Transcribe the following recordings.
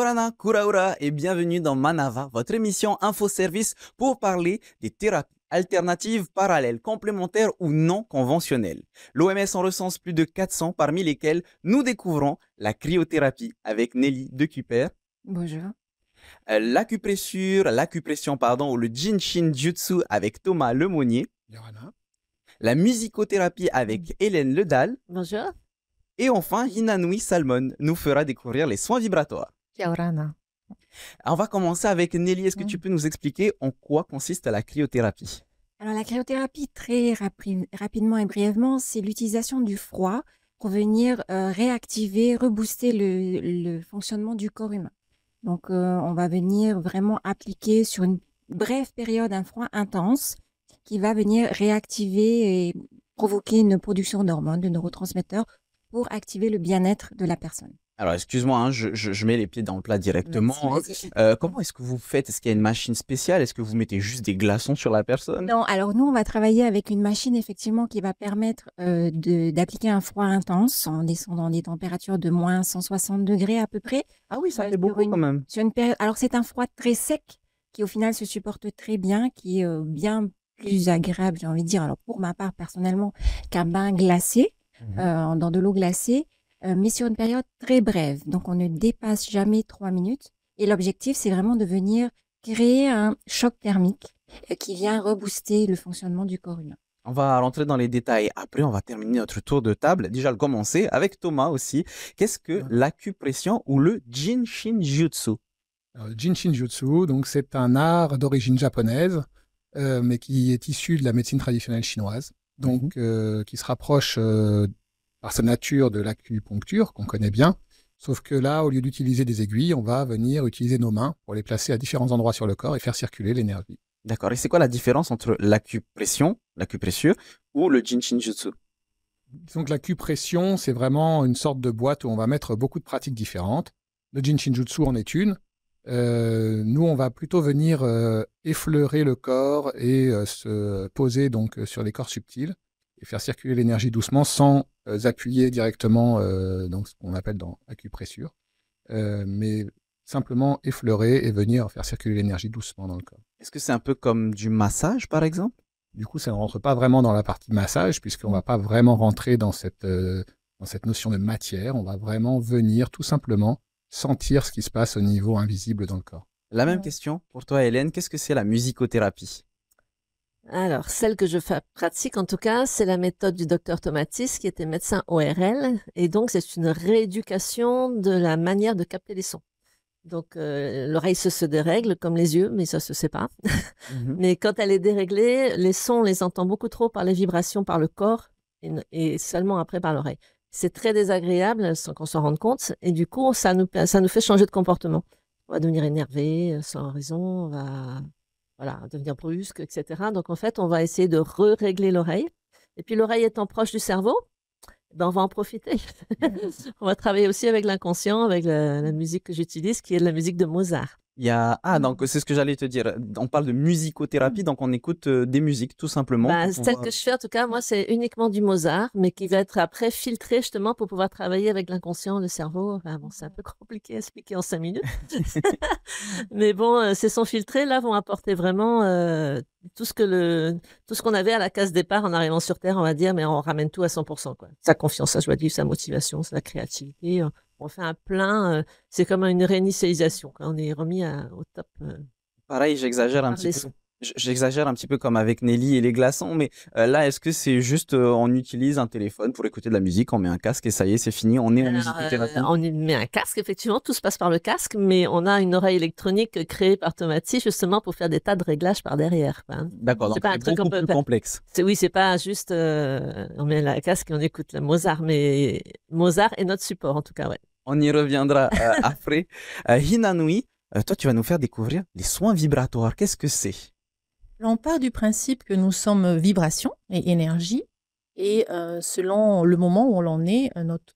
Kiaorana, Kuraura et bienvenue dans Manava, votre émission info-service pour parler des thérapies alternatives, parallèles, complémentaires ou non conventionnelles. L'OMS en recense plus de 400 parmi lesquelles nous découvrons la cryothérapie avec Nelly Decuper, Bonjour. l'acupression pardon, ou le Jinshin Jutsu avec Thomas Lemonnier, Yorana. la musicothérapie avec Hélène Ledal Bonjour. et enfin Hinanui Salmon nous fera découvrir les soins vibratoires. Kiaorana. On va commencer avec Nelly. Est-ce que tu peux nous expliquer en quoi consiste la cryothérapie? Alors, la cryothérapie, très rapidement et brièvement, c'est l'utilisation du froid pour venir réactiver, rebooster le fonctionnement du corps humain. Donc, on va venir vraiment appliquer sur une brève période un froid intense qui va venir réactiver et provoquer une production d'hormones, de neurotransmetteurs pour activer le bien-être de la personne. Alors, excuse-moi, hein, je mets les pieds dans le plat directement. Comment est-ce que vous faites? Est-ce qu'il y a une machine spéciale? Est-ce que vous mettez juste des glaçons sur la personne? Non, alors nous, on va travailler avec une machine effectivement qui va permettre d'appliquer un froid intense en descendant des températures de moins 160 degrés à peu près. Ah oui, ça fait sur beaucoup quand même. Sur une période. Alors c'est un froid très sec qui au final se supporte très bien, qui est bien plus agréable, j'ai envie de dire, alors pour ma part personnellement, qu'un bain glacé, dans de l'eau glacée, mais sur une période très brève. Donc on ne dépasse jamais 3 minutes. Et l'objectif, c'est vraiment de venir créer un choc thermique qui vient rebooster le fonctionnement du corps humain. On va rentrer dans les détails. Après, on va terminer notre tour de table. Déjà, le commencer avec Thomas aussi. Qu'est-ce que l'acupression ou le Jinshin Jutsu? Le Jinshin Jutsu, donc c'est un art d'origine japonaise, mais qui est issu de la médecine traditionnelle chinoise, donc qui se rapproche par sa nature de l'acupuncture qu'on connaît bien. Sauf que là, au lieu d'utiliser des aiguilles, on va venir utiliser nos mains pour les placer à différents endroits sur le corps et faire circuler l'énergie. D'accord. Et c'est quoi la différence entre l'acupressure ou le Jinshin Jutsu? Donc l'acupression, c'est vraiment une sorte de boîte où on va mettre beaucoup de pratiques différentes. Le Jinshin Jutsu en est une. Nous, on va plutôt venir effleurer le corps et se poser donc sur les corps subtils et faire circuler l'énergie doucement sans appuyer directement donc ce qu'on appelle dans acupressure, mais simplement effleurer et venir faire circuler l'énergie doucement dans le corps. Est-ce que c'est un peu comme du massage, par exemple? Du coup, ça ne rentre pas vraiment dans la partie massage, puisqu'on ne va pas vraiment rentrer dans cette notion de matière. On va vraiment venir tout simplement sentir ce qui se passe au niveau invisible dans le corps. La même question pour toi, Hélène. Qu'est-ce que c'est la musicothérapie? Alors, celle que je pratique, en tout cas, c'est la méthode du docteur Tomatis, qui était médecin ORL. Et donc, c'est une rééducation de la manière de capter les sons. Donc, l'oreille se dérègle comme les yeux, mais ça se sait pas. Mais quand elle est déréglée, les sons, on les entend beaucoup trop par les vibrations, par le corps, et seulement après par l'oreille. C'est très désagréable sans qu'on s'en rende compte. Et du coup, ça nous fait changer de comportement. On va devenir énervé, sans raison, on va devenir brusque, etc. Donc, en fait, on va essayer de régler l'oreille. Et puis, l'oreille étant proche du cerveau, on va en profiter. On va travailler aussi avec l'inconscient, avec la musique que j'utilise, qui est de la musique de Mozart. Donc c'est ce que j'allais te dire. On parle de musicothérapie, donc on écoute des musiques, tout simplement. Celle que je fais, en tout cas, moi, c'est uniquement du Mozart, mais qui va être après filtré, justement, pour pouvoir travailler avec l'inconscient, le cerveau. Enfin, bon, c'est un peu compliqué à expliquer en 5 minutes. Mais bon, ces sons filtrés, là, vont apporter vraiment tout ce qu'on avait à la case départ en arrivant sur Terre, on va dire, mais on ramène tout à 100%, quoi. Sa confiance, sa joie de vivre, sa motivation, sa créativité. On fait un plein, c'est comme une réinitialisation, quand on est remis au top. Pareil, j'exagère un petit peu. J'exagère un petit peu comme avec Nelly et les glaçons, mais là, est-ce que c'est juste on utilise un téléphone pour écouter de la musique, on met un casque et ça y est, c'est fini, on est en musicothérapie? On met un casque, effectivement, tout se passe par le casque, mais on a une oreille électronique créée par Tomatis justement pour faire des tas de réglages par derrière. D'accord, donc c'est beaucoup plus complexe. Oui, c'est pas juste on met le casque et on écoute le Mozart, mais Mozart est notre support en tout cas, ouais. On y reviendra après. Hinanui, toi, tu vas nous faire découvrir les soins vibratoires. Qu'est-ce que c'est? On part du principe que nous sommes vibration et énergie, et selon le moment où l'on est,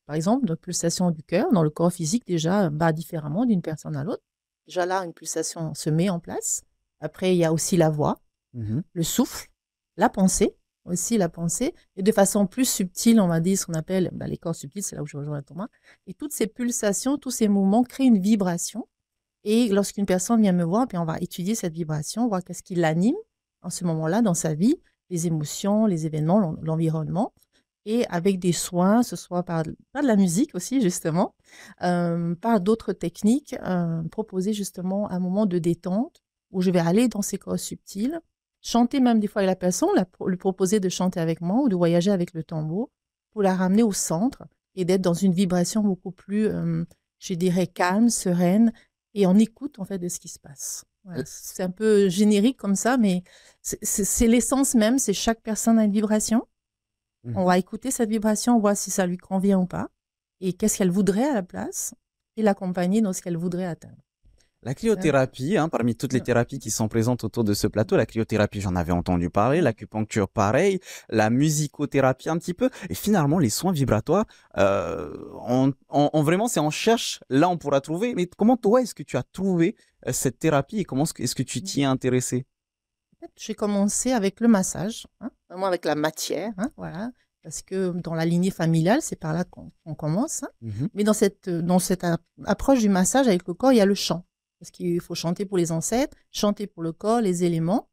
par exemple, notre pulsation du cœur dans le corps physique déjà bat différemment d'une personne à l'autre. Déjà là, une pulsation se met en place. Après, il y a aussi la voix, le souffle, la pensée, et de façon plus subtile, on va dire ce qu'on appelle les corps subtils, c'est là où je rejoins Thomas. Et toutes ces pulsations, tous ces mouvements créent une vibration Et lorsqu'une personne vient me voir, puis on va étudier cette vibration, voir qu'est-ce qui l'anime en ce moment-là dans sa vie, les émotions, les événements, l'environnement. Et avec des soins, ce soit par de la musique aussi, justement, par d'autres techniques, proposer justement un moment de détente où je vais aller dans ces corps subtils, chanter même des fois avec la personne, lui proposer de chanter avec moi ou de voyager avec le tambour pour la ramener au centre et d'être dans une vibration beaucoup plus, je dirais, calme, sereine et en écoute en fait de ce qui se passe. Voilà, c'est un peu générique comme ça, mais c'est l'essence même, c'est chaque personne a une vibration. On va écouter cette vibration, on voit si ça lui convient ou pas, et qu'est-ce qu'elle voudrait à la place, et l'accompagner dans ce qu'elle voudrait atteindre. La cryothérapie, parmi toutes les thérapies qui sont présentes autour de ce plateau, la cryothérapie, j'en avais entendu parler, l'acupuncture, pareil, la musicothérapie un petit peu, et finalement, les soins vibratoires, vraiment, c'est on cherche, là, on pourra trouver. Mais comment, toi, est-ce que tu as trouvé cette thérapie et comment est-ce que tu t'y es intéressé? J'ai commencé avec le massage, vraiment avec la matière, voilà, parce que dans la lignée familiale, c'est par là qu'on commence. Mais dans cette approche du massage avec le corps, il y a le chant. Parce qu'il faut chanter pour les ancêtres, chanter pour le corps, les éléments.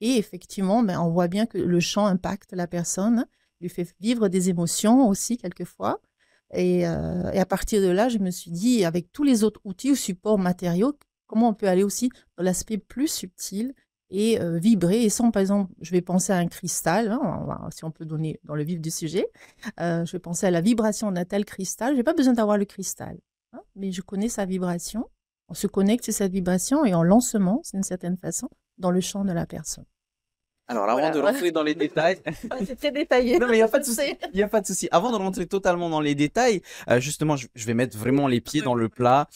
Et effectivement, on voit bien que le chant impacte la personne, lui fait vivre des émotions aussi quelquefois. Et à partir de là, je me suis dit, avec tous les autres outils ou supports matériaux, comment on peut aller aussi dans l'aspect plus subtil et vibrer. Et sans, par exemple, je vais penser à un cristal, si on peut donner dans le vif du sujet, je vais penser à la vibration d'un tel cristal. Je n'ai pas besoin d'avoir le cristal, mais je connais sa vibration. On se connecte sur cette vibration et on l'ensemence, d'une certaine façon, dans le champ de la personne. Alors, avant de rentrer dans les détails... C'est très détaillé. Non, mais il n'y a pas de souci. Il n'y a pas de souci. Avant de rentrer totalement dans les détails, justement, je vais mettre vraiment les pieds dans le plat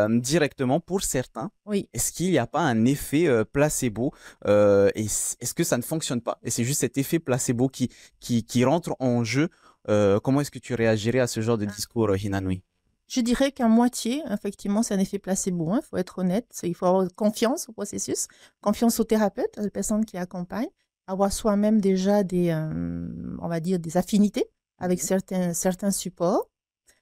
directement pour certains. Oui. Est-ce qu'il n'y a pas un effet placebo est-ce que ça ne fonctionne pas? Et c'est juste cet effet placebo qui rentre en jeu. Comment est-ce que tu réagirais à ce genre de discours, Hinanoui? Je dirais qu'à moitié, effectivement, c'est un effet placebo. Il faut être honnête. Il faut avoir confiance au processus, confiance au thérapeute, à la personne qui accompagne, avoir soi-même déjà on va dire, des affinités avec certains supports.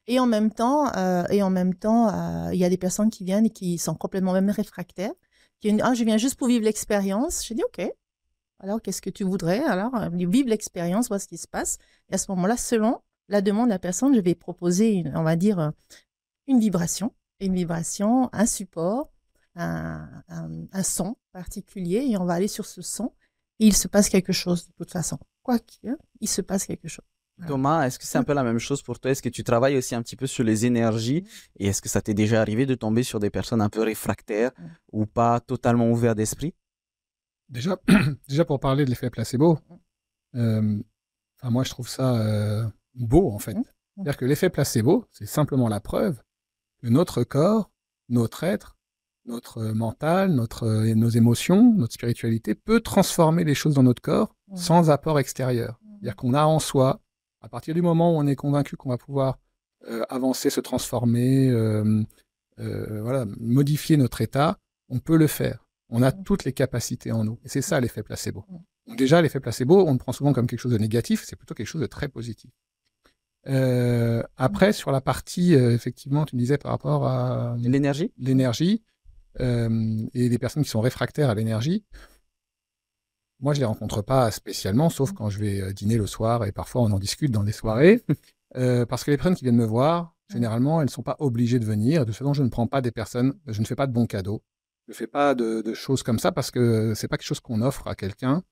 Et en même temps, il y a des personnes qui viennent et qui sont complètement même réfractaires, qui disent, je viens juste pour vivre l'expérience. Je dis, OK. Alors, qu'est-ce que tu voudrais? Alors, vivre l'expérience, voir ce qui se passe. Et à ce moment-là, selon la demande de la personne, je vais proposer, on va dire, une vibration, un support, un son particulier, et on va aller sur ce son, et il se passe quelque chose de toute façon. Quoi qu'il, il se passe quelque chose. Voilà. Thomas, est-ce que c'est un peu la même chose pour toi? Est-ce que tu travailles aussi un petit peu sur les énergies? Et est-ce que ça t'est déjà arrivé de tomber sur des personnes un peu réfractaires ou pas totalement ouvertes d'esprit? Déjà, pour parler de l'effet placebo, moi je trouve ça beau en fait. C'est-à-dire que l'effet placebo, c'est simplement la preuve que notre corps, notre être, notre mental, nos émotions, notre spiritualité peut transformer les choses dans notre corps sans apport extérieur. C'est-à-dire qu'on a en soi, à partir du moment où on est convaincu qu'on va pouvoir avancer, se transformer, modifier notre état, on peut le faire. On a toutes les capacités en nous. Et c'est ça l'effet placebo. Donc déjà, l'effet placebo, on le prend souvent comme quelque chose de négatif, c'est plutôt quelque chose de très positif. Après, sur la partie, effectivement, tu me disais par rapport à l'énergie et les personnes qui sont réfractaires à l'énergie, moi, je les rencontre pas spécialement, sauf quand je vais dîner le soir, et parfois on en discute dans des soirées, parce que les personnes qui viennent me voir, généralement, elles ne sont pas obligées de venir. De toute façon, je ne prends pas des personnes, je ne fais pas de bons cadeaux, je ne fais pas de choses comme ça, parce que c'est pas quelque chose qu'on offre à quelqu'un.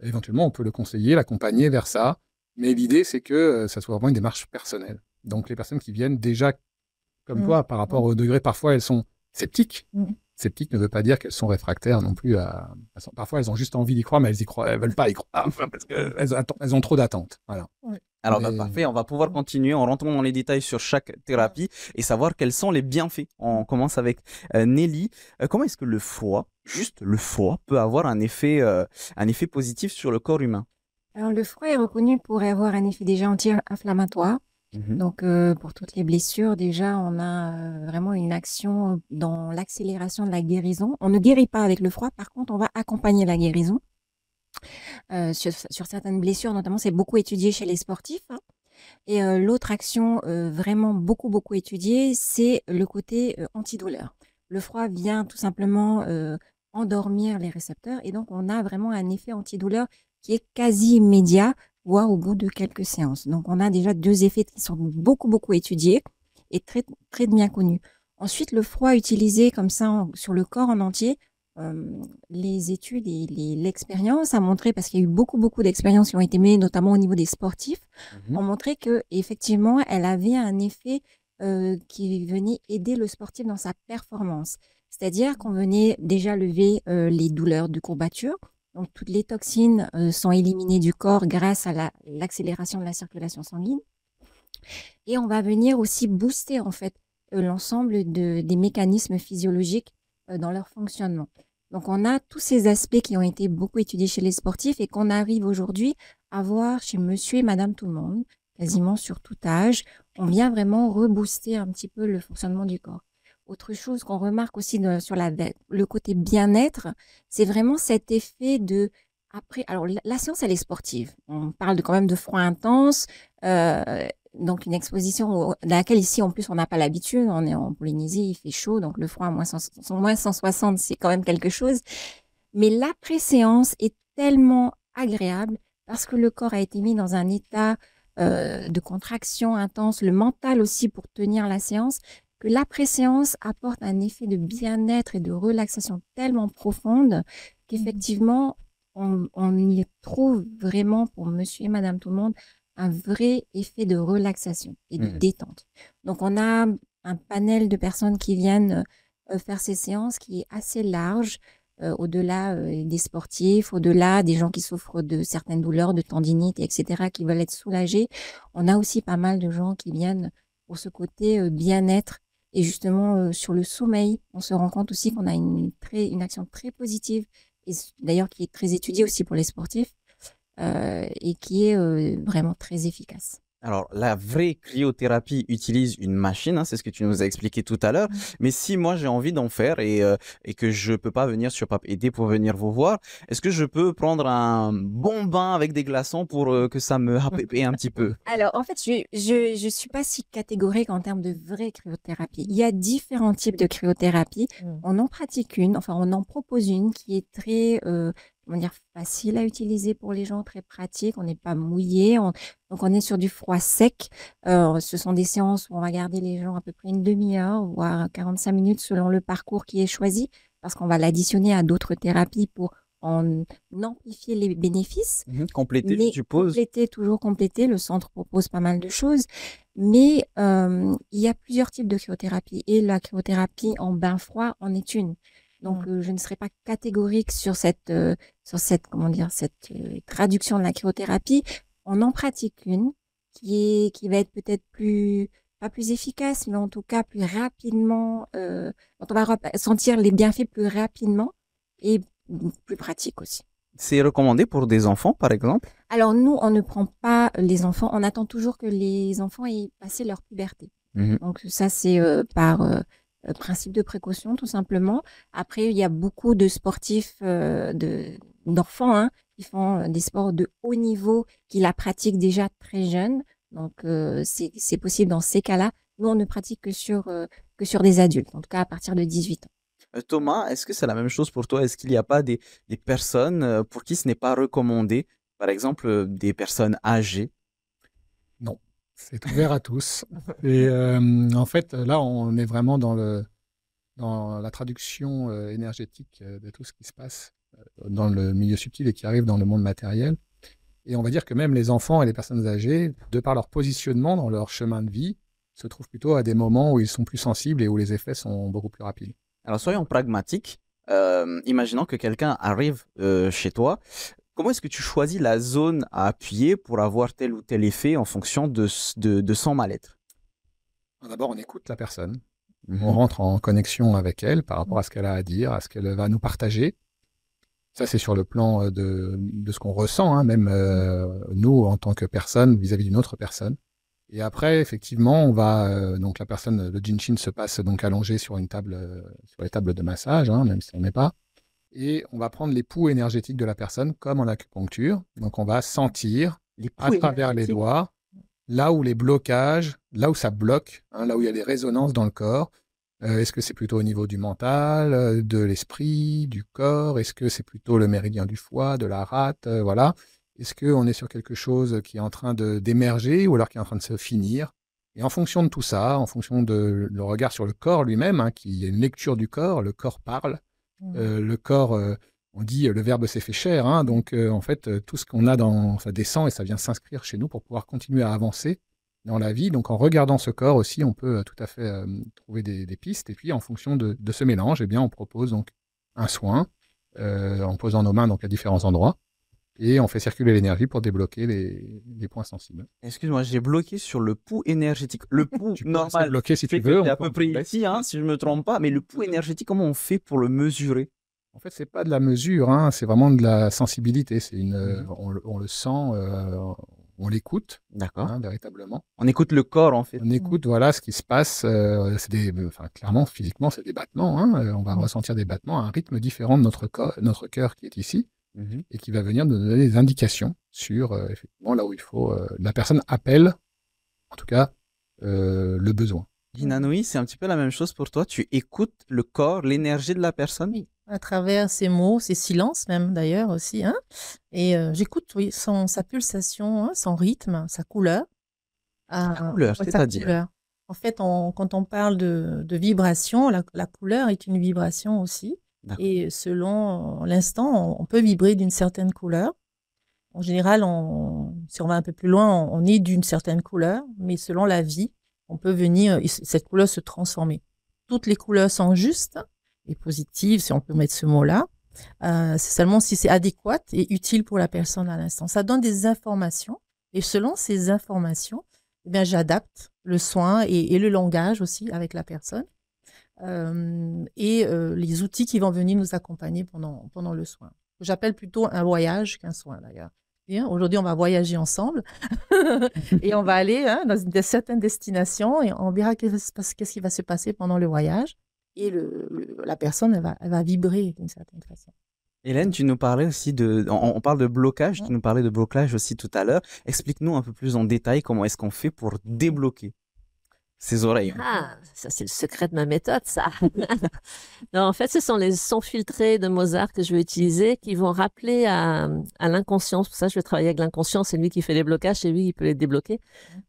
Éventuellement, on peut le conseiller, l'accompagner vers ça. Mais l'idée, c'est que ça soit vraiment une démarche personnelle. Donc, les personnes qui viennent déjà, comme toi, par rapport au degré, parfois, elles sont sceptiques. Sceptique ne veut pas dire qu'elles sont réfractaires non plus parfois, elles ont juste envie d'y croire, mais elles veulent pas y croire, parce qu'elles ont trop d'attentes. Voilà. Alors, parfait, on va pouvoir continuer en rentrant dans les détails sur chaque thérapie et savoir quels sont les bienfaits. On commence avec Nelly. Comment est-ce que le foie, juste le foie, peut avoir un effet positif sur le corps humain? Alors, le foie est reconnu pour avoir un effet déjà anti-inflammatoire. Donc, pour toutes les blessures, déjà, on a vraiment une action dans l'accélération de la guérison. On ne guérit pas avec le froid, par contre, on va accompagner la guérison. Sur certaines blessures, notamment, c'est beaucoup étudié chez les sportifs. Et l'autre action vraiment beaucoup étudiée, c'est le côté antidouleur. le froid vient tout simplement endormir les récepteurs et donc on a vraiment un effet antidouleur qui est quasi immédiat, voire au bout de quelques séances. Donc on a déjà 2 effets qui sont beaucoup étudiés et très bien connus. Ensuite, le froid utilisé comme ça sur le corps en entier, les études et l'expérience a montré, parce qu'il y a eu beaucoup d'expériences qui ont été menées, notamment au niveau des sportifs, ont montré que effectivement, elle avait un effet qui venait aider le sportif dans sa performance. C'est-à-dire qu'on venait déjà lever les douleurs de courbature. Donc, toutes les toxines sont éliminées du corps grâce à l'accélération de la circulation sanguine. Et on va venir aussi booster en fait l'ensemble des mécanismes physiologiques dans leur fonctionnement. Donc, on a tous ces aspects qui ont été beaucoup étudiés chez les sportifs et qu'on arrive aujourd'hui à voir chez monsieur et madame tout le monde, quasiment sur tout âge. On vient vraiment rebooster un petit peu le fonctionnement du corps. Autre chose qu'on remarque aussi sur le côté bien-être, c'est vraiment cet effet de... Après, alors, la séance, elle est sportive. On parle quand même de froid intense, donc une exposition à laquelle ici, en plus, on n'a pas l'habitude. On est en Polynésie, il fait chaud, donc le froid à moins 160, c'est quand même quelque chose. Mais l'après-séance est tellement agréable parce que le corps a été mis dans un état de contraction intense, le mental aussi pour tenir la séance, que l'après-séance apporte un effet de bien-être et de relaxation tellement profonde qu'effectivement, on y trouve vraiment pour monsieur et madame tout le monde un vrai effet de relaxation et de détente. Donc, on a un panel de personnes qui viennent faire ces séances qui est assez large, au-delà des sportifs, au-delà des gens qui souffrent de certaines douleurs, de tendinite, etc., qui veulent être soulagés. On a aussi pas mal de gens qui viennent pour ce côté bien-être. Et justement, sur le sommeil, on se rend compte aussi qu'on a une action très positive, et d'ailleurs qui est très étudiée aussi pour les sportifs, et qui est vraiment très efficace. Alors, la vraie cryothérapie utilise une machine, hein, c'est ce que tu nous as expliqué tout à l'heure. Mais si moi j'ai envie d'en faire et que je peux pas venir sur Papeete pour venir vous voir, est-ce que je peux prendre un bon bain avec des glaçons pour que ça me rappe un petit peu? Alors, en fait, je suis pas si catégorique en termes de vraie cryothérapie. Il y a différents types de cryothérapie. On en pratique une, enfin, on en propose une qui est très, comment dire, facile à utiliser pour les gens, très pratique. On n'est pas mouillé. Donc, on est sur du froid sec. Ce sont des séances où on va garder les gens à peu près une demi-heure, voire 45 minutes selon le parcours qui est choisi, parce qu'on va l'additionner à d'autres thérapies pour en amplifier les bénéfices. Compléter, je suppose. Toujours compléter. Le centre propose pas mal de choses. Mais il y a plusieurs types de cryothérapie. Et la cryothérapie en bain froid en est une. Donc, je ne serai pas catégorique sur cette comment dire, cette traduction de la cryothérapie. On en pratique une qui va être peut-être pas plus efficace, mais en tout cas plus rapidement, dont on va sentir les bienfaits plus rapidement et plus pratique aussi. C'est recommandé pour des enfants, par exemple? Alors, nous, on ne prend pas les enfants. On attend toujours que les enfants aient passé leur puberté. Donc, ça, c'est par principe de précaution, tout simplement. Après, il y a beaucoup de sportifs, d'enfants, qui font des sports de haut niveau, qui la pratiquent déjà très jeunes. Donc, c'est possible dans ces cas-là. Nous, on ne pratique que sur des adultes, en tout cas à partir de 18 ans. Thomas, est-ce que c'est la même chose pour toi? Est-ce qu'il n'y a pas des personnes pour qui ce n'est pas recommandé? Par exemple, des personnes âgées? Non, c'est ouvert à tous. Et en fait, là, on est vraiment dans la traduction énergétique de tout ce qui se passe dans le milieu subtil et qui arrive dans le monde matériel. Et on va dire que même les enfants et les personnes âgées, de par leur positionnement dans leur chemin de vie, se trouvent plutôt à des moments où ils sont plus sensibles et où les effets sont beaucoup plus rapides. Alors, soyons pragmatiques. Imaginons que quelqu'un arrive chez toi. Comment est-ce que tu choisis la zone à appuyer pour avoir tel ou tel effet en fonction de son mal-être? D'abord, on écoute la personne. On rentre en connexion avec elle par rapport à ce qu'elle a à dire, à ce qu'elle va nous partager. Ça, c'est sur le plan de ce qu'on ressent, même nous, en tant que personne, vis-à-vis d'une autre personne. Et après, effectivement, on va donc la personne, le Jinshin se passe donc allongé sur une table, sur les tables de massage, même si on n'est pas. Et on va prendre les pouls énergétiques de la personne, comme en acupuncture. Donc, on va sentir à travers les doigts, là où les blocages, là où ça bloque, là où il y a des résonances dans le corps, Est-ce que c'est plutôt au niveau du mental, de l'esprit, du corps? Est-ce que c'est plutôt le méridien du foie, de la rate? Voilà. Est-ce qu'on est sur quelque chose qui est en train d'émerger ou alors qui est en train de se finir? Et en fonction de tout ça, en fonction de le regard sur le corps lui-même, hein, qui est une lecture du corps, le corps parle. Le corps, on dit le verbe s'est fait chair, hein, donc en fait, tout ce qu'on a ça descend et ça vient s'inscrire chez nous pour pouvoir continuer à avancer dans la vie. Donc en regardant ce corps aussi, on peut tout à fait trouver des pistes. Et puis en fonction de ce mélange, eh bien, on propose donc un soin en posant nos mains donc, à différents endroits. Et on fait circuler l'énergie pour débloquer les points sensibles. Excuse-moi, j'ai bloqué sur le pouls énergétique. Le pouls Tu peux rester normal, bloqué si tu fait que veux. c'est on à peut peu en près parler. ici, hein, si je me trompe pas. Mais le pouls énergétique, comment on fait pour le mesurer? En fait, c'est pas de la mesure, hein, c'est vraiment de la sensibilité. Mhm. On le sent, on l'écoute, D'accord. hein, véritablement. On écoute le corps, en fait. On écoute, voilà, ce qui se passe. Enfin, clairement, physiquement, c'est des battements, hein, on va ressentir des battements à un rythme différent de notre cœur qui est ici Mhm. et qui va venir nous donner des indications sur effectivement là où il faut. La personne appelle, en tout cas, le besoin. Dinanoï, c'est un petit peu la même chose pour toi. Tu écoutes le corps, l'énergie de la personne. Oui, à travers ses mots, ses silences même d'ailleurs aussi, hein. Et j'écoute, oui, sa pulsation, hein, son rythme, sa couleur. La couleur, Ouais, sa c'est-à-dire. couleur. En fait, quand on parle de vibration, la couleur est une vibration aussi. D'accord. Et selon l'instant, on peut vibrer d'une certaine couleur. En général, si on va un peu plus loin, on est d'une certaine couleur, mais selon la vie, on peut venir, et cette couleur se transformer. Toutes les couleurs sont justes et positives, si on peut mettre ce mot-là. C'est seulement si c'est adéquat et utile pour la personne à l'instant. Ça donne des informations, et selon ces informations, eh bien, j'adapte le soin et le langage aussi avec la personne, et les outils qui vont venir nous accompagner pendant le soin. J'appelle plutôt un voyage qu'un soin d'ailleurs. Bien, aujourd'hui, on va voyager ensemble et on va aller, hein, dans certaines destinations et on verra qu'est-ce qui va se passer pendant le voyage. Et la personne, elle va vibrer d'une certaine façon. Hélène, tu nous parlais aussi on parle de blocage, tu nous parlais de blocage aussi tout à l'heure. Explique-nous un peu plus en détail comment est-ce qu'on fait pour débloquer ses oreilles. Ah, ça c'est le secret de ma méthode, ça. Non, en fait, ce sont les sons filtrés de Mozart que je vais utiliser qui vont rappeler à l'inconscient. Pour ça, je vais travailler avec l'inconscient. C'est lui qui fait les blocages, c'est lui qui peut les débloquer.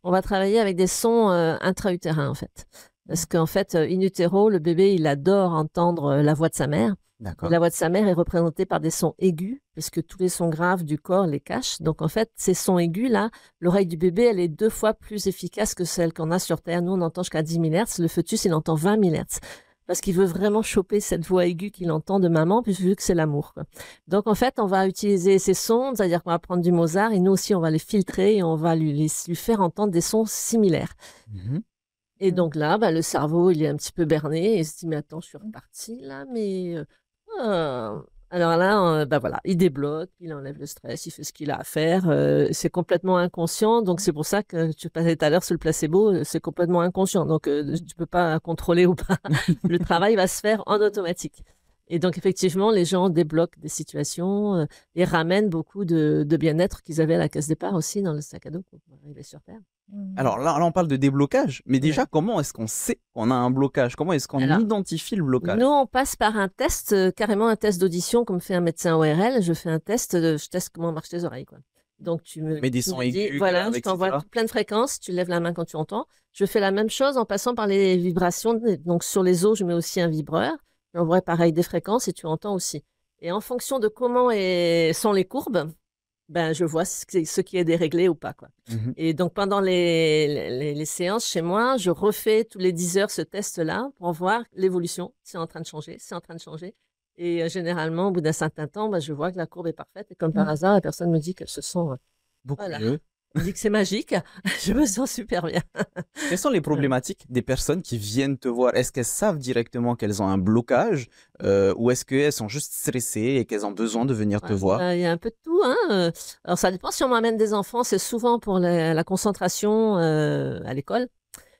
On va travailler avec des sons intra-utérins, en fait. Parce qu'en fait, in utero, le bébé, il adore entendre la voix de sa mère. D'accord. La voix de sa mère est représentée par des sons aigus, parce que tous les sons graves du corps les cachent. Donc, en fait, ces sons aigus-là, l'oreille du bébé, elle est 2 fois plus efficace que celle qu'on a sur Terre. Nous, on entend jusqu'à 10 000 Hz. Le fœtus, il entend 20 000 Hz. Parce qu'il veut vraiment choper cette voix aiguë qu'il entend de maman, puis vu que c'est l'amour, quoi. Donc, en fait, on va utiliser ces sons, c'est-à-dire qu'on va prendre du Mozart, et nous aussi, on va les filtrer et on va lui faire entendre des sons similaires. Mhm. Et donc là, le cerveau, il est un petit peu berné et il se dit, mais attends, je suis reparti là, mais... Alors là, voilà, il débloque, il enlève le stress, il fait ce qu'il a à faire. C'est complètement inconscient, donc c'est pour ça que tu parlais tout à l'heure sur le placebo, c'est complètement inconscient. Donc tu peux pas contrôler ou pas. Le travail va se faire en automatique. Et donc effectivement, les gens débloquent des situations et ramènent beaucoup de bien-être qu'ils avaient à la case départ aussi dans le sac à dos pour arriver sur Terre. Alors là, on parle de déblocage, mais déjà, comment est-ce qu'on sait qu'on a un blocage? Comment est-ce qu'on identifie le blocage? Nous, on passe par un test, carrément un test d'audition, comme fait un médecin ORL. Je fais un test, je teste comment marchent tes oreilles, quoi. Donc, tu me Mais des sons aigus, voilà, je t'envoie plein de fréquences, tu lèves la main quand tu entends. Je fais la même chose en passant par les vibrations. Donc, sur les os, je mets aussi un vibreur. J'envoie pareil des fréquences et tu entends aussi. Et en fonction de comment sont les courbes, je vois ce qui est déréglé ou pas, quoi. Mhm. Et donc, pendant les séances chez moi, je refais tous les 10 heures ce test-là pour voir l'évolution. C'est en train de changer, c'est en train de changer. Et généralement, au bout d'un certain temps, je vois que la courbe est parfaite. Et comme par hasard, la personne me dit qu'elle se sent beaucoup voilà. mieux. Elle dit que c'est magique. Je me sens super bien. Quelles sont les problématiques des personnes qui viennent te voir? Est-ce qu'elles savent directement qu'elles ont un blocage ou est-ce qu'elles sont juste stressées et qu'elles ont besoin de venir te voir? Il y a un peu de tout, hein. Alors, ça dépend si on m'amène des enfants. C'est souvent pour la concentration à l'école.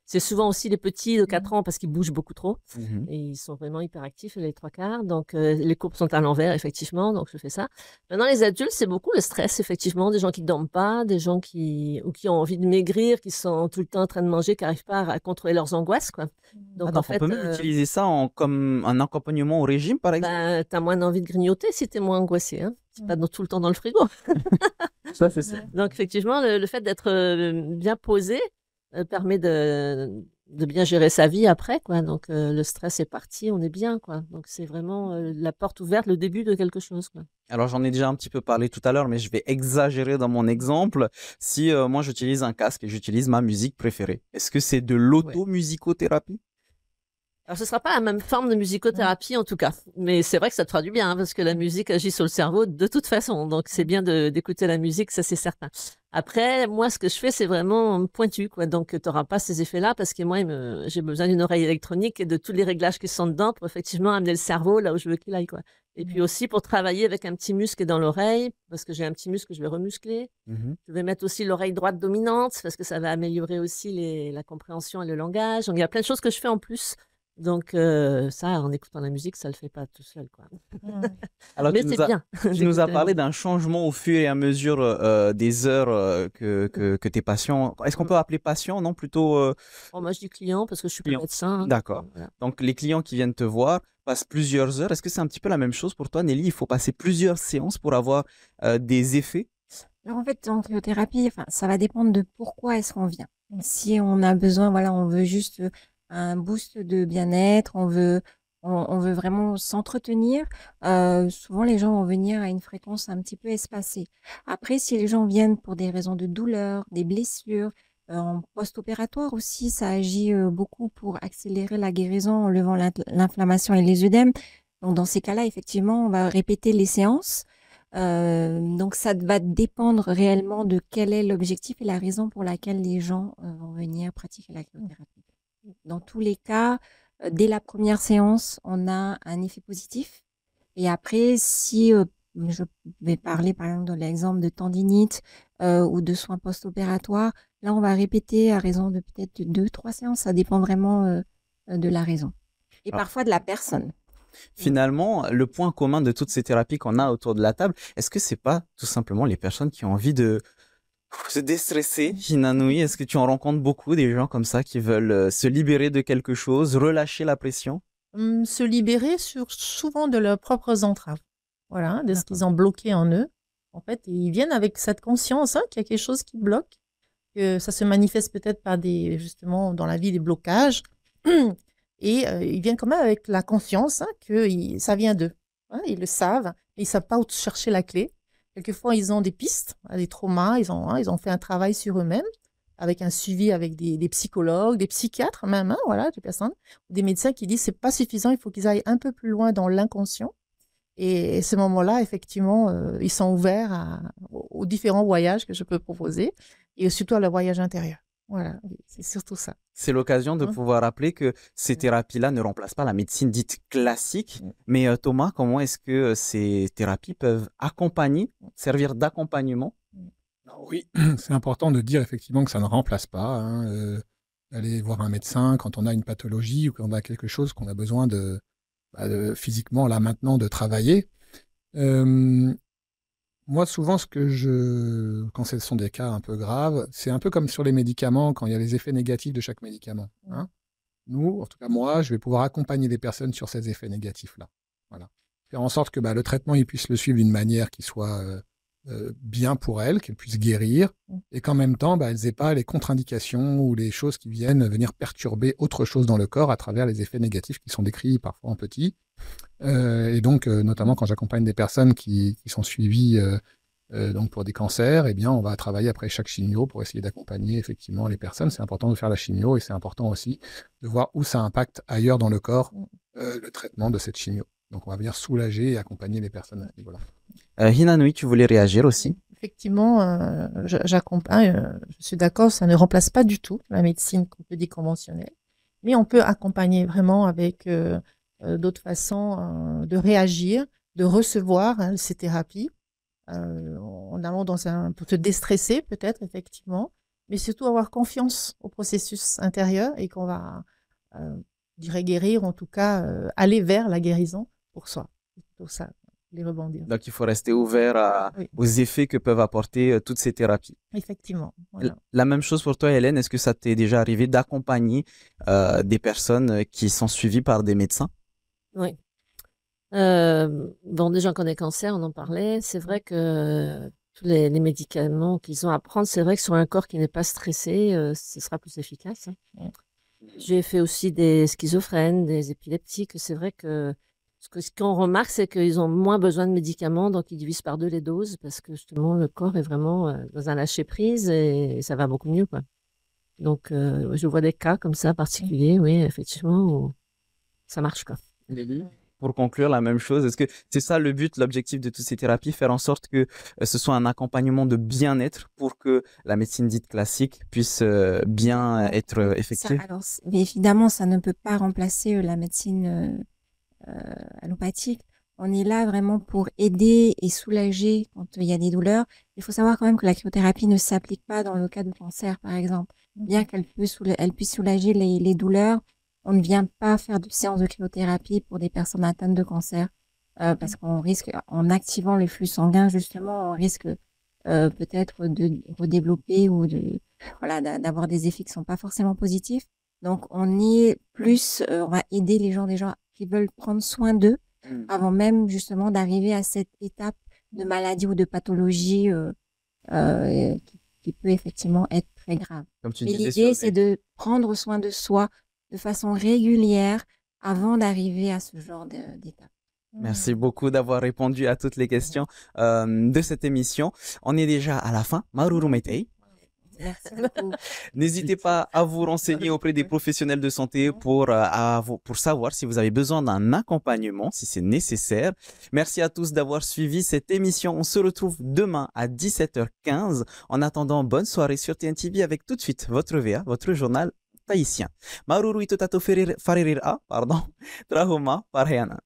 C'est souvent aussi les petits de 4 ans parce qu'ils bougent beaucoup trop Mhm. et ils sont vraiment hyperactifs, les 3 quarts. Donc, les courbes sont à l'envers, effectivement. Donc, je fais ça. Maintenant, les adultes, c'est beaucoup le stress, effectivement. Des gens qui ne dorment pas, des gens ou qui ont envie de maigrir, qui sont tout le temps en train de manger, qui n'arrivent pas à contrôler leurs angoisses, quoi. Ah, Donc, en donc on fait, peut même utiliser ça comme un accompagnement au régime, par exemple. ben, tu as moins envie de grignoter si tu es moins angoissé. Hein. Tu n'es pas tout le temps dans le frigo. Ça, c'est ça. Donc, effectivement, le fait d'être bien posé permet de bien gérer sa vie après, quoi. Donc, le stress est parti, on est bien, quoi. Donc, c'est vraiment la porte ouverte, le début de quelque chose, quoi. Alors, j'en ai déjà un petit peu parlé tout à l'heure, mais je vais exagérer dans mon exemple. Si moi, j'utilise un casque et j'utilise ma musique préférée, est-ce que c'est de Ouais. l'automusicothérapie? Alors, ce ne sera pas la même forme de musicothérapie, en tout cas. Mais c'est vrai que ça te fera du bien, hein, parce que la musique agit sur le cerveau de toute façon. Donc, c'est bien d'écouter la musique, ça, c'est certain. Après, moi, ce que je fais, c'est vraiment pointu, quoi. Donc, tu n'auras pas ces effets-là, parce que moi, j'ai besoin d'une oreille électronique et de tous les réglages qui sont dedans pour effectivement amener le cerveau là où je veux qu'il aille, quoi. Et puis aussi pour travailler avec un petit muscle dans l'oreille, parce que j'ai un petit muscle que je vais remuscler. Mhm. Je vais mettre aussi l'oreille droite dominante, parce que ça va améliorer aussi la compréhension et le langage. Donc, il y a plein de choses que je fais en plus. Donc, ça, en écoutant la musique, ça le fait pas tout seul, quoi. Alors, Mais c'est bien tu nous d'écouter as la parlé musique. d'un changement au fur et à mesure des heures que tes patients. Est-ce qu'on peut appeler patient, non? Plutôt Oh, moi, je dis client parce que je suis pas client. médecin. Hein. D'accord. Voilà. Donc, les clients qui viennent te voir passent plusieurs heures. Est-ce que c'est un petit peu la même chose pour toi, Nelly? Il faut passer plusieurs séances pour avoir des effets? Alors en fait, en cryothérapie, enfin, ça va dépendre de pourquoi est-ce qu'on vient. Si on a besoin, voilà, on veut juste un boost de bien-être, on veut vraiment s'entretenir, souvent les gens vont venir à une fréquence un petit peu espacée. Après, si les gens viennent pour des raisons de douleur, des blessures, en post-opératoire aussi, ça agit beaucoup pour accélérer la guérison en levant l'inflammation et les œdèmes. Donc dans ces cas-là, effectivement, on va répéter les séances. Donc ça va dépendre réellement de quel est l'objectif et la raison pour laquelle les gens vont venir pratiquer la cryothérapie. Dans tous les cas, dès la première séance, on a un effet positif. Et après, si je vais parler par exemple de l'exemple de tendinite ou de soins post-opératoires, là on va répéter à raison de peut-être 2, 3 séances. Ça dépend vraiment de la raison. Et Alors, parfois de la personne. finalement, le point commun de toutes ces thérapies qu'on a autour de la table, est-ce que c'est pas tout simplement les personnes qui ont envie de se déstresser, Hinanoui? Est-ce que tu en rencontres beaucoup des gens comme ça qui veulent se libérer de quelque chose, relâcher la pression? Se libérer souvent de leurs propres entraves. Voilà, de ce D'accord. qu'ils ont bloqué en eux. En fait, ils viennent avec cette conscience qu'il y a quelque chose qui bloque, que ça se manifeste peut-être par justement, dans la vie, des blocages. Et ils viennent quand même avec la conscience que ça vient d'eux. Hein, ils le savent, mais ils ne savent pas où chercher la clé. Quelquefois, ils ont des pistes, des traumas, ils ont fait un travail sur eux-mêmes, avec un suivi avec des psychologues, des psychiatres même, hein, voilà, des personnes, des médecins qui disent que ce n'est pas suffisant, il faut qu'ils aillent un peu plus loin dans l'inconscient. Et ce moment-là, effectivement, ils sont ouverts aux différents voyages que je peux proposer, et surtout à leur voyage intérieur. Voilà, c'est surtout ça. C'est l'occasion de Hein. pouvoir rappeler que ces thérapies-là ne remplacent pas la médecine dite classique. Mais Thomas, comment est-ce que ces thérapies peuvent accompagner, servir d'accompagnement? Alors oui, c'est important de dire effectivement que ça ne remplace pas, hein, aller voir un médecin quand on a une pathologie ou quand on a quelque chose qu'on a besoin physiquement, là maintenant, de travailler. Moi, souvent, quand ce sont des cas un peu graves, c'est un peu comme sur les médicaments, quand il y a les effets négatifs de chaque médicament. Hein. Nous, en tout cas moi, je vais pouvoir accompagner les personnes sur ces effets négatifs-là. Voilà. Faire en sorte que le traitement, ils puissent le suivre d'une manière qui soit bien pour elles, qu'elles puissent guérir, et qu'en même temps, elles n'aient pas les contre-indications ou les choses qui viennent venir perturber autre chose dans le corps à travers les effets négatifs qui sont décrits parfois en petit. Et donc, notamment quand j'accompagne des personnes qui sont suivies donc pour des cancers, eh bien, on va travailler après chaque chimio pour essayer d'accompagner effectivement les personnes. C'est important de faire la chimio et c'est important aussi de voir où ça impacte ailleurs dans le corps le traitement de cette chimio. Donc, on va venir soulager et accompagner les personnes à ce niveau-là. Hinanoui, tu voulais réagir aussi? Effectivement, j'accompagne, je suis d'accord, ça ne remplace pas du tout la médecine qu'on peut dire conventionnelle, mais on peut accompagner vraiment avec d'autres façons de réagir, de recevoir ces thérapies, en allant pour se déstresser peut-être, effectivement, mais surtout avoir confiance au processus intérieur et qu'on va, je dirais, guérir, en tout cas, aller vers la guérison pour soi. C'est plutôt ça, les rebondir. Donc, il faut rester ouvert Oui, aux effets que peuvent apporter toutes ces thérapies. effectivement. Voilà. La même chose pour toi, Hélène. Est-ce que ça t'est déjà arrivé d'accompagner des personnes qui sont suivies par des médecins? Oui. Bon, déjà, qu'on est cancer, on en parlait. C'est vrai que tous les médicaments qu'ils ont à prendre, c'est vrai que sur un corps qui n'est pas stressé, ce sera plus efficace, hein. J'ai fait aussi des schizophrènes, des épileptiques. C'est vrai que ce qu'on remarque, c'est qu'ils ont moins besoin de médicaments, donc ils divisent par deux les doses parce que justement, le corps est vraiment dans un lâcher-prise et ça va beaucoup mieux, quoi. Donc, je vois des cas comme ça particuliers, oui, effectivement, où ça marche, quoi. Pour conclure, la même chose, est-ce que c'est ça le but, l'objectif de toutes ces thérapies, faire en sorte que ce soit un accompagnement de bien-être pour que la médecine dite classique puisse bien être Ça, effective? alors, mais évidemment, ça ne peut pas remplacer la médecine allopathique. On est là vraiment pour aider et soulager quand il y a des douleurs. Il faut savoir quand même que la cryothérapie ne s'applique pas dans le cas de cancer, par exemple. Bien qu'elle elle puisse soulager les douleurs, on ne vient pas faire de séance de cryothérapie pour des personnes atteintes de cancer parce qu'on risque, en activant les flux sanguins, justement, on risque peut-être de redévelopper ou d'avoir des effets qui sont pas forcément positifs. Donc, on est plus, on va aider les gens, des gens qui veulent prendre soin d'eux avant même justement d'arriver à cette étape de maladie ou de pathologie qui peut effectivement être très grave. Comme tu Mais disais l'idée, c'est de prendre soin de soi de façon régulière avant d'arriver à ce genre d'étape. Merci beaucoup d'avoir répondu à toutes les questions de cette émission. On est déjà à la fin. Maruru Metei. Merci beaucoup. N'hésitez pas à vous renseigner auprès des professionnels de santé pour savoir si vous avez besoin d'un accompagnement, si c'est nécessaire. Merci à tous d'avoir suivi cette émission. On se retrouve demain à 17h15. En attendant, bonne soirée sur TNTV avec tout de suite votre VA, votre journal tahitien. Maruru ito tato faririra, pardon, Trahoma parheana.